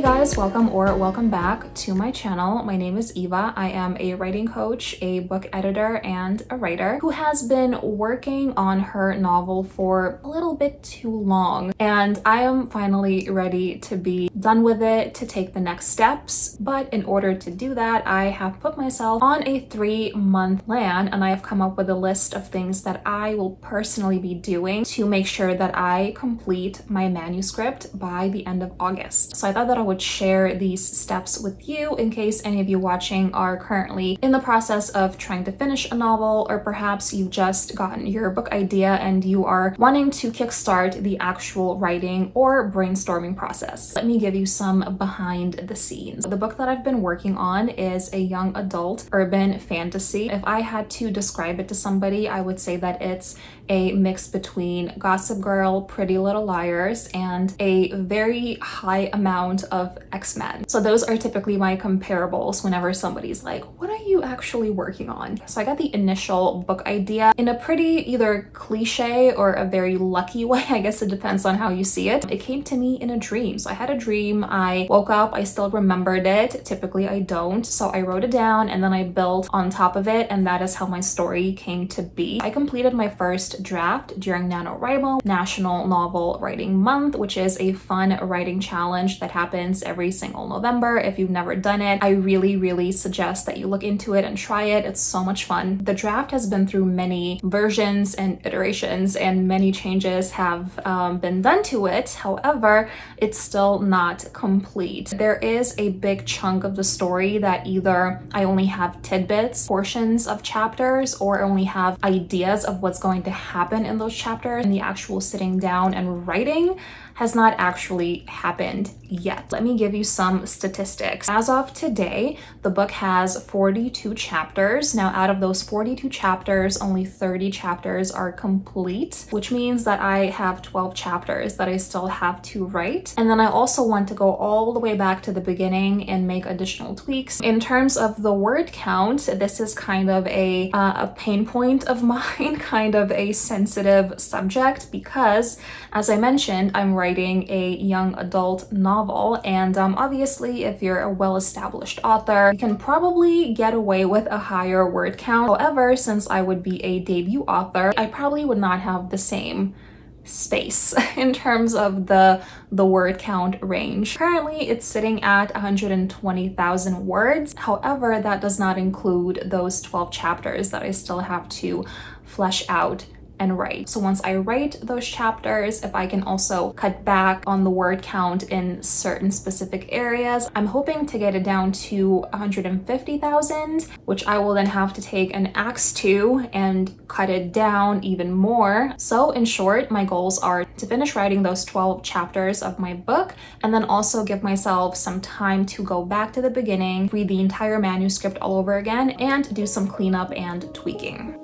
Hey guys, welcome back to my channel. My name is Eva. I am a writing coach, a book editor, and a writer who has been working on her novel for a little bit too long. And I am finally ready to be done with it, to take the next steps. But in order to do that, I have put myself on a 3-month plan, and I have come up with a list of things that I will personally be doing to make sure that I complete my manuscript by the end of August. So I thought that I would share these steps with you in case any of you watching are currently in the process of trying to finish a novel, or perhaps you've just gotten your book idea and you are wanting to kickstart the actual writing or brainstorming process. Let me give you some behind the scenes. The book that I've been working on is a young adult urban fantasy. If I had to describe it to somebody, I would say that it's a mix between Gossip Girl, Pretty Little Liars, and a very high amount of X-Men. So those are typically my comparables whenever somebody's like, what are you actually working on? So I got the initial book idea in a pretty either cliche or a very lucky way. I guess it depends on how you see it. It came to me in a dream. So I had a dream, I woke up, I still remembered it. Typically I don't. So I wrote it down and then I built on top of it, and that is how my story came to be. I completed my first draft during NaNoWriMo, National Novel Writing Month, which is a fun writing challenge that happens every single November. If you've never done it, I really suggest that you look into it and try it. It's so much fun. The draft has been through many versions and iterations, and many changes have been done to it. However, it's still not complete. There is a big chunk of the story that either I only have tidbits, portions of chapters, or only have ideas of what's going to happen in those chapters, and the actual sitting down and writing has not actually happened yet. Let me give you some statistics. As of today, the book has 42 chapters. Now, out of those 42 chapters, only 30 chapters are complete, which means that I have 12 chapters that I still have to write. And then I also want to go all the way back to the beginning and make additional tweaks. In terms of the word count, this is kind of a pain point of mine, kind of a sensitive subject, because as I mentioned, I'm writing a young adult novel, and obviously if you're a well-established author, you can probably get away with a higher word count. However, since I would be a debut author, I probably would not have the same space in terms of the word count range. Currently, it's sitting at 120,000 words. However, that does not include those 12 chapters that I still have to flesh out and write. So once I write those chapters, if I can also cut back on the word count in certain specific areas, I'm hoping to get it down to 150,000, which I will then have to take an axe to and cut it down even more. So in short, my goals are to finish writing those 12 chapters of my book, and then also give myself some time to go back to the beginning, read the entire manuscript all over again, and do some cleanup and tweaking.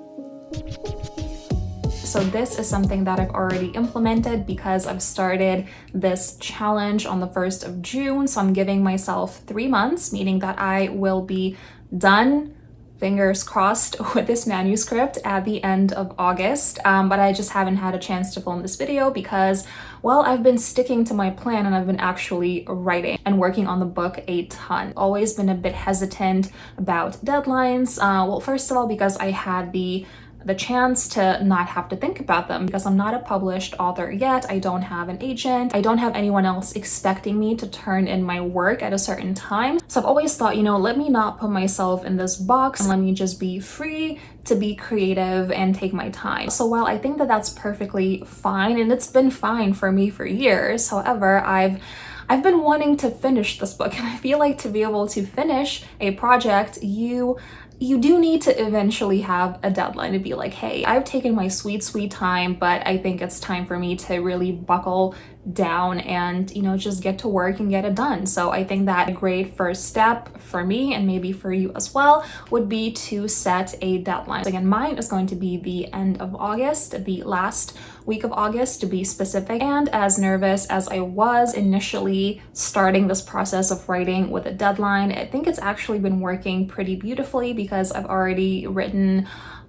So this is something that I've already implemented because I've started this challenge on the 1st of June. So I'm giving myself 3 months, meaning that I will be done, fingers crossed, with this manuscript at the end of August. But I just haven't had a chance to film this video because, well, I've been sticking to my plan and I've been actually writing and working on the book a ton. Always been a bit hesitant about deadlines. Well, first of all, because I had the chance to not have to think about them, because I'm not a published author yet. I don't have an agent. I don't have anyone else expecting me to turn in my work at a certain time. So I've always thought, let me not put myself in this box and let me just be free to be creative and take my time. So while I think that that's perfectly fine, and it's been fine for me for years, however, I've been wanting to finish this book, and I feel like to be able to finish a project, you do need to eventually have a deadline to be like, hey, I've taken my sweet time, but I think it's time for me to really buckle down and, just get to work and get it done. So I think that a great first step for me, and maybe for you as well, would be to set a deadline. Again, mine is going to be the end of August, the last week of August to be specific. And as nervous as I was initially starting this process of writing with a deadline, I think it's actually been working pretty beautifully because I've already written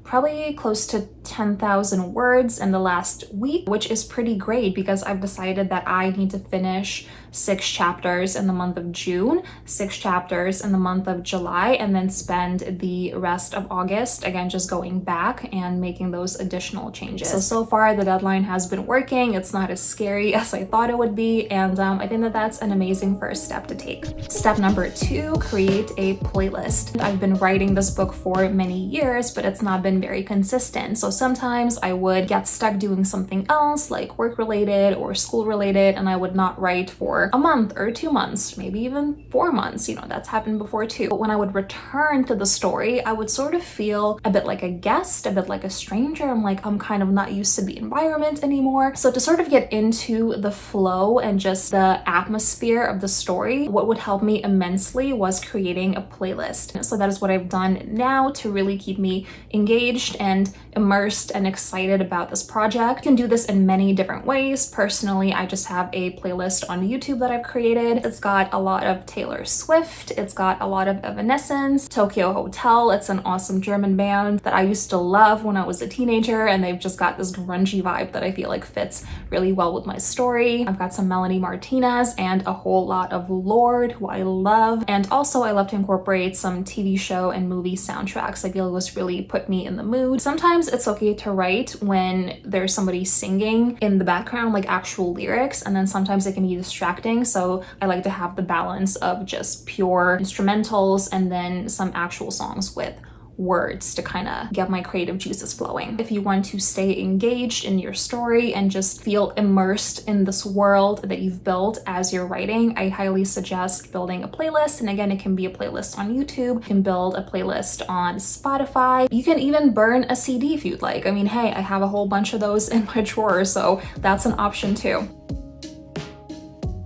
probably close to 10,000 words in the last week, which is pretty great because I've decided that I need to finish 6 chapters in the month of June, 6 chapters in the month of July, and then spend the rest of August, again, just going back and making those additional changes. So far the deadline has been working. It's not as scary as I thought it would be, and I think that that's an amazing first step to take. Step number 2, create a playlist. I've been writing this book for many years, but it's not been very consistent. So sometimes I would get stuck doing something else, like work related or school related, and I would not write for a month or 2 months, maybe even 4 months. You know, that's happened before too. But when I would return to the story, I would sort of feel a bit like a guest, a bit like a stranger. I'm kind of not used to the environment anymore. So to sort of get into the flow and just the atmosphere of the story, what would help me immensely was creating a playlist. So that is what I've done now to really keep me engaged and immersed and excited about this project. You can do this in many different ways. Personally, I just have a playlist on YouTube that I've created. It's got a lot of Taylor Swift, it's got a lot of Evanescence, Tokyo Hotel. It's an awesome German band that I used to love when I was a teenager, and they've just got this grungy vibe that I feel like fits really well with my story. I've got some Melanie Martinez and a whole lot of Lorde, who I love. And also I love to incorporate some TV show and movie soundtracks. I feel this really put me in the mood. Sometimes it's okay to write when there's somebody singing in the background, like actual lyrics, and then sometimes it can be distracting. So I like to have the balance of just pure instrumentals and then some actual songs with words to kind of get my creative juices flowing. If you want to stay engaged in your story and just feel immersed in this world that you've built as you're writing, I highly suggest building a playlist. And again, it can be a playlist on YouTube, you can build a playlist on Spotify, you can even burn a CD if you'd like. I mean, hey, I have a whole bunch of those in my drawer, so that's an option too.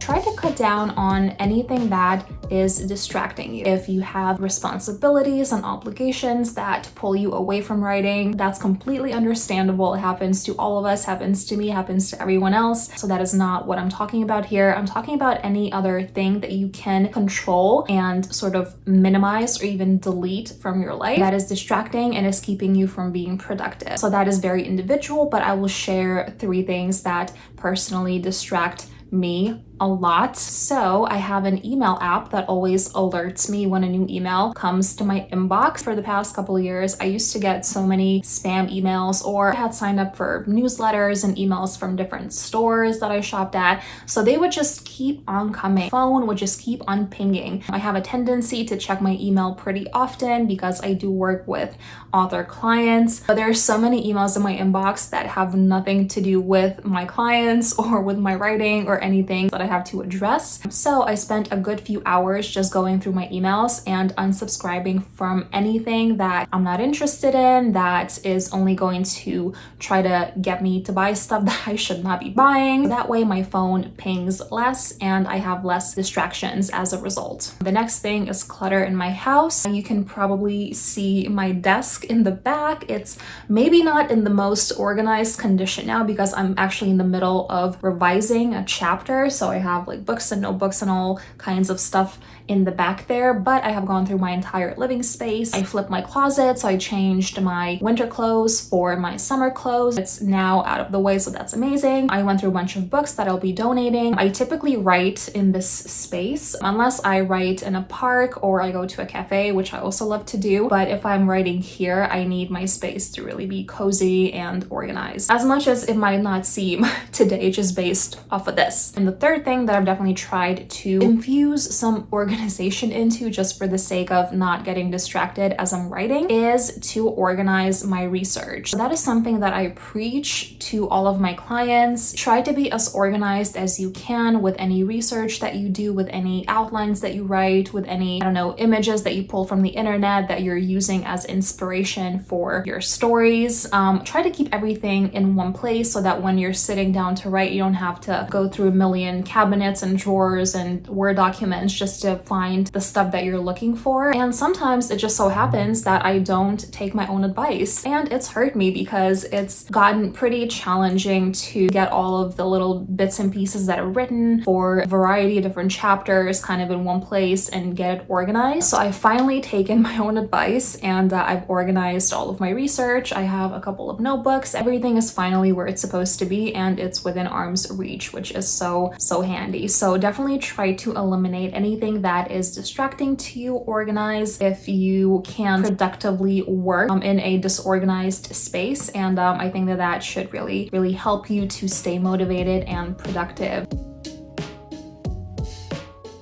Try to cut down on anything that is distracting you. If you have responsibilities and obligations that pull you away from writing, that's completely understandable. It happens to all of us, happens to me, happens to everyone else. So that is not what I'm talking about here. I'm talking about any other thing that you can control and sort of minimize or even delete from your life that is distracting and is keeping you from being productive. So that is very individual, but I will share 3 things that personally distract me a lot. So I have an email app that always alerts me when a new email comes to my inbox. For the past couple of years, I used to get so many spam emails, or I had signed up for newsletters and emails from different stores that I shopped at. So they would just keep on coming. Phone would just keep on pinging. I have a tendency to check my email pretty often because I do work with author clients. But there are so many emails in my inbox that have nothing to do with my clients or with my writing or anything that I have to address. So I spent a good few hours just going through my emails and unsubscribing from anything that I'm not interested in, that is only going to try to get me to buy stuff that I should not be buying. That way my phone pings less and I have less distractions as a result. The next thing is clutter in my house. You can probably see my desk in the back. It's maybe not in the most organized condition now because I'm actually in the middle of revising a chapter. So I have like books and notebooks and all kinds of stuff in the back there, but I have gone through my entire living space. I flipped my closet, so I changed my winter clothes for my summer clothes. It's now out of the way, so that's amazing. I went through a bunch of books that I'll be donating. I typically write in this space, unless I write in a park or I go to a cafe, which I also love to do. But if I'm writing here, I need my space to really be cozy and organized, as much as it might not seem today just based off of this. And the third thing that I've definitely tried to infuse some organization into, just for the sake of not getting distracted as I'm writing, is to organize my research. So that is something that I preach to all of my clients. Try to be as organized as you can with any research that you do, with any outlines that you write, with any, images that you pull from the internet that you're using as inspiration for your stories. Try to keep everything in one place so that when you're sitting down to write, you don't have to go through a million cabinets and drawers and Word documents just to find the stuff that you're looking for. And sometimes it just so happens that I don't take my own advice. And it's hurt me because it's gotten pretty challenging to get all of the little bits and pieces that are written for a variety of different chapters kind of in one place and get it organized. So I've finally taken my own advice and I've organized all of my research. I have a couple of notebooks. Everything is finally where it's supposed to be and it's within arm's reach, which is so handy. So definitely try to eliminate anything that is distracting to you. Organize if you can productively work in a disorganized space, and I think that should really help you to stay motivated and productive.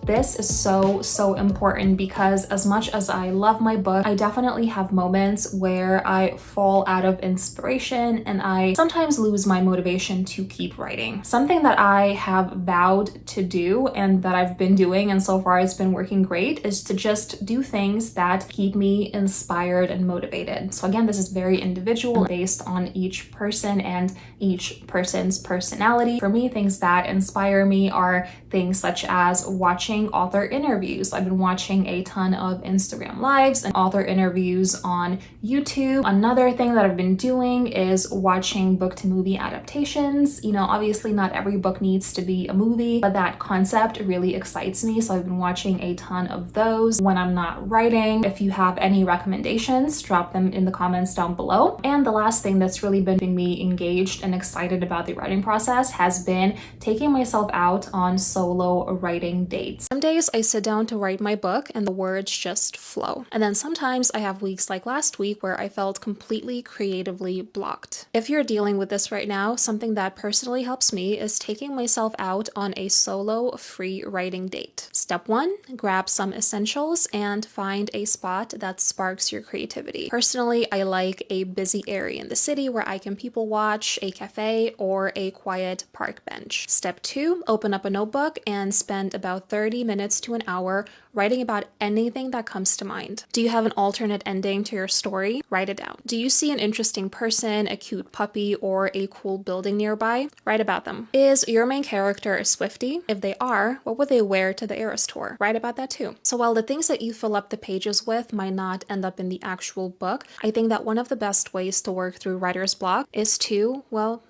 This is so important because as much as I love my book, I definitely have moments where I fall out of inspiration and I sometimes lose my motivation to keep writing. Something that I have vowed to do and that I've been doing, and so far it's been working great, is to just do things that keep me inspired and motivated. So again, this is very individual based on each person and each person's personality. For me, things that inspire me are things such as watching author interviews. I've been watching a ton of Instagram lives and author interviews on YouTube. Another thing that I've been doing is watching book to movie adaptations. You know, obviously not every book needs to be a movie, but that concept really excites me. So I've been watching a ton of those when I'm not writing. If you have any recommendations, drop them in the comments down below. And the last thing that's really been making me engaged and excited about the writing process has been taking myself out on solo writing dates. Some days I sit down to write my book and the words just flow. And then sometimes I have weeks like last week where I felt completely creatively blocked. If you're dealing with this right now, something that personally helps me is taking myself out on a solo free writing date. Step 1, grab some essentials and find a spot that sparks your creativity. Personally, I like a busy area in the city where I can people watch, a cafe, or a quiet park bench. Step 2, open up a notebook and spend about 30 minutes to an hour writing about anything that comes to mind. Do you have an alternate ending to your story? Write it down. Do you see an interesting person, a cute puppy, or a cool building nearby? Write about them. Is your main character a Swiftie? If they are, what would they wear to the Eras tour? Write about that too. So while the things that you fill up the pages with might not end up in the actual book, I think that one of the best ways to work through writer's block is to, well,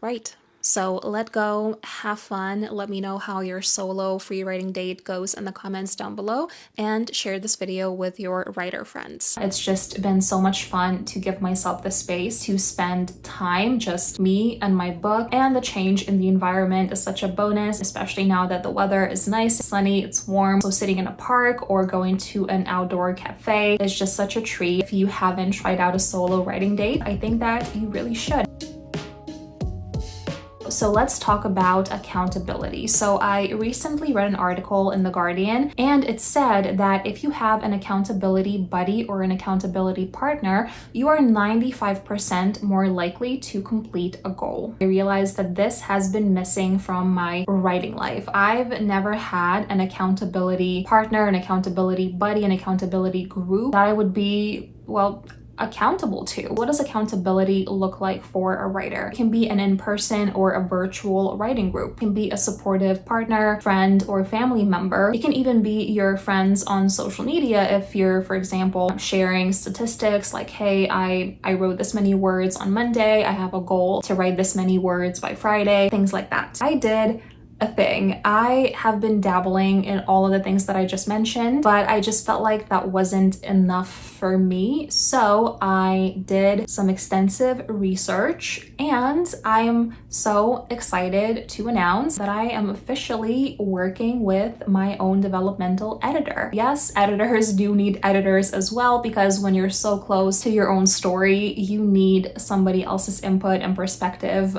write. So let go, have fun, let me know how your solo free writing date goes in the comments down below, and share this video with your writer friends. It's just been so much fun to give myself the space to spend time, just me and my book, and the change in the environment is such a bonus, especially now that the weather is nice, sunny, it's warm. So sitting in a park or going to an outdoor cafe is just such a treat. If you haven't tried out a solo writing date, I think that you really should. So let's talk about accountability. So I recently read an article in The Guardian, and it said that if you have an accountability buddy or an accountability partner, you are 95% more likely to complete a goal. I realized that this has been missing from my writing life. I've never had an accountability partner, an accountability buddy, an accountability group that I would be, well, accountable to. What does accountability look like for a writer? It can be an in-person or a virtual writing group. It can be a supportive partner, friend, or family member. It can even be your friends on social media if you're, for example, sharing statistics like, hey, I wrote this many words on Monday. I have a goal to write this many words by Friday, things like that. I did a thing. I have been dabbling in all of the things that I just mentioned, but I just felt like that wasn't enough for me. So I did some extensive research and I'm so excited to announce that I am officially working with my own developmental editor. Yes, editors do need editors as well, because when you're so close to your own story, you need somebody else's input and perspective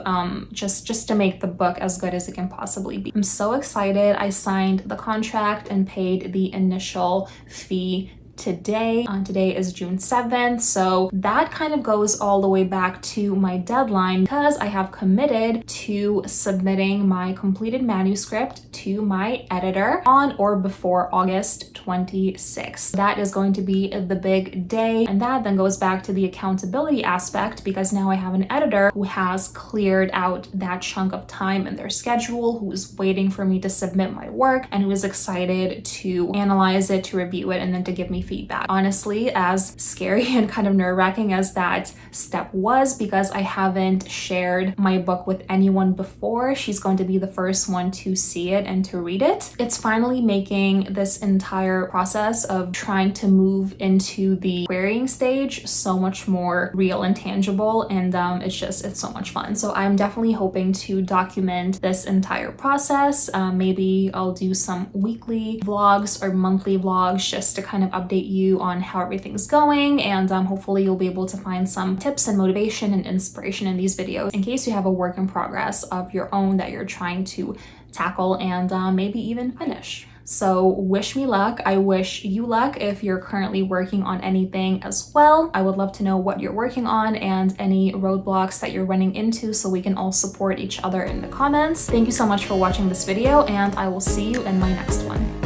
just to make the book as good as it can possibly be. I'm so excited. I signed the contract and paid the initial fee today. Today is June 7th, so that kind of goes all the way back to my deadline because I have committed to submitting my completed manuscript to my editor on or before August 26th. That is going to be the big day, and that then goes back to the accountability aspect because now I have an editor who has cleared out that chunk of time in their schedule, who is waiting for me to submit my work, and who is excited to analyze it, to review it, and then to give me feedback. Honestly, as scary and kind of nerve-wracking as that step was, because I haven't shared my book with anyone before, she's going to be the first one to see it and to read it. It's finally making this entire process of trying to move into the querying stage so much more real and tangible, and it's so much fun. So I'm definitely hoping to document this entire process. Maybe I'll do some weekly vlogs or monthly vlogs just to kind of update you on how everything's going, and hopefully you'll be able to find some tips and motivation and inspiration in these videos in case you have a work in progress of your own that you're trying to tackle and maybe even finish. So wish me luck. I wish you luck if you're currently working on anything as well. I would love to know what you're working on and any roadblocks that you're running into so we can all support each other in the comments. Thank you so much for watching this video, and I will see you in my next one.